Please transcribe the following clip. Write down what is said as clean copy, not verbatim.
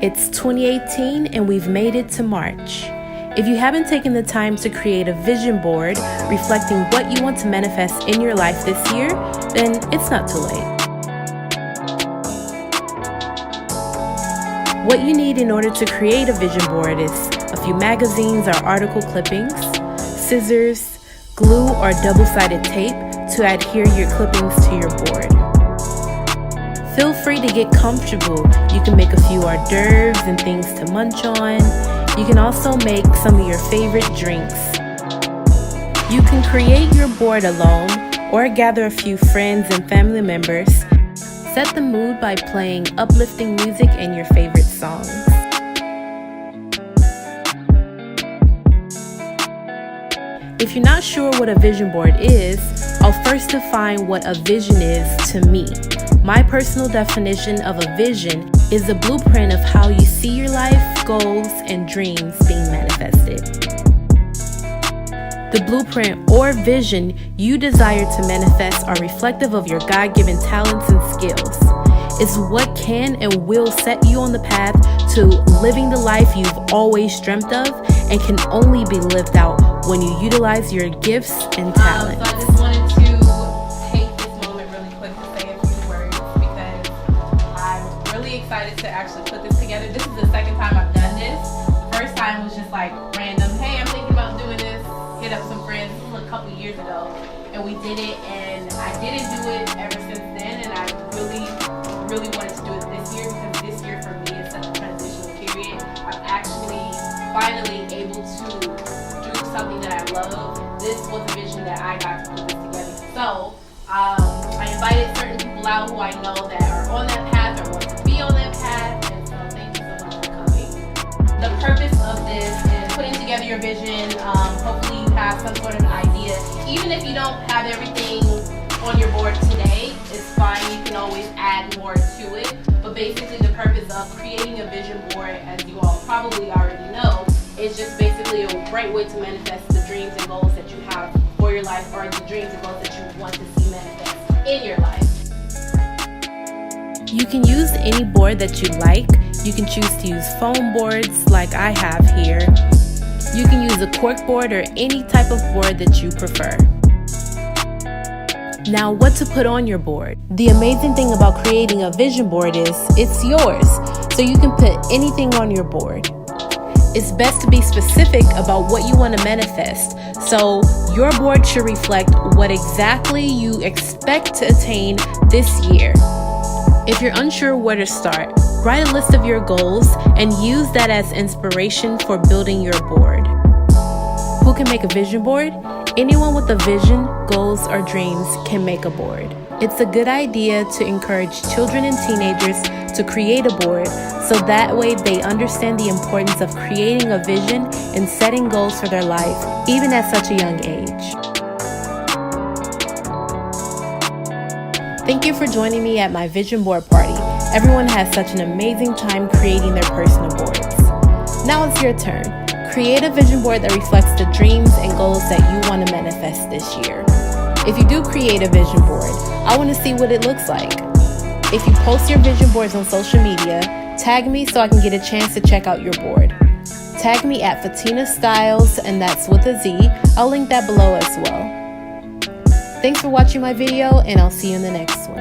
It's 2018 and we've made it to March. If you haven't taken the time to create a vision board reflecting what you want to manifest in your life this year, then it's not too late. What you need in order to create a vision board is a few magazines or article clippings, scissors, glue or double-sided tape to adhere your clippings to your board. Feel free to get comfortable. You can make a few hors d'oeuvres and things to munch on. You can also make some of your favorite drinks. You can create your board alone or gather a few friends and family members. Set the mood by playing uplifting music and your favorite songs. If you're not sure what a vision board is, I'll first define what a vision is to me. My personal definition of a vision is the blueprint of how you see your life, goals, and dreams being manifested. The blueprint or vision you desire to manifest are reflective of your God-given talents and skills. It's what can and will set you on the path to living the life you've always dreamt of and can only be lived out when you utilize your gifts and talents. So I just wanted to take this moment really quick to say a few words because I'm really excited to actually put this together. This is the second time I've done this. The first time was just like random, hey, I'm thinking about doing this, hit up some friends. This was a couple years ago and we did it, and I didn't do it ever since then, and I really wanted to do it this year because this year for me is such a transitional period. I'm actually finally able to do something that I love. This was a vision that I got to put this together. So I invited certain people out who I know that are on that path or want to be on that path, and so thank you so much for coming. The purpose of this is putting together your vision. Hopefully you have some sort of idea. Even if you don't have everything on your board today, it's fine. You can always add more to it. But basically the purpose of creating a vision board, as you all probably already know, is just basically a great way to manifest the dreams and goals that you have for your life, or the dreams and goals that you want to see manifest in your life. You can use any board that you like. You can choose to use foam boards like I have here. You can use a cork board or any type of board that you prefer. Now, what to put on your board? The amazing thing about creating a vision board is it's yours, so you can put anything on your board. It's best to be specific about what you want to manifest, so your board should reflect what exactly you expect to attain this year. If you're unsure where to start, write a list of your goals and use that as inspiration for building your board. Who can make a vision board? Anyone with a vision, goals, or dreams can make a board. It's a good idea to encourage children and teenagers to create a board so that way they understand the importance of creating a vision and setting goals for their life, even at such a young age. Thank you for joining me at my vision board party. Everyone has such an amazing time creating their personal boards. Now it's your turn. Create a vision board that reflects the dreams and goals that you want to manifest this year. If you do create a vision board, I want to see what it looks like. If you post your vision boards on social media, tag me so I can get a chance to check out your board. Tag me at FaTina Styles, and that's with a Z. I'll link that below as well. Thanks for watching my video, and I'll see you in the next one.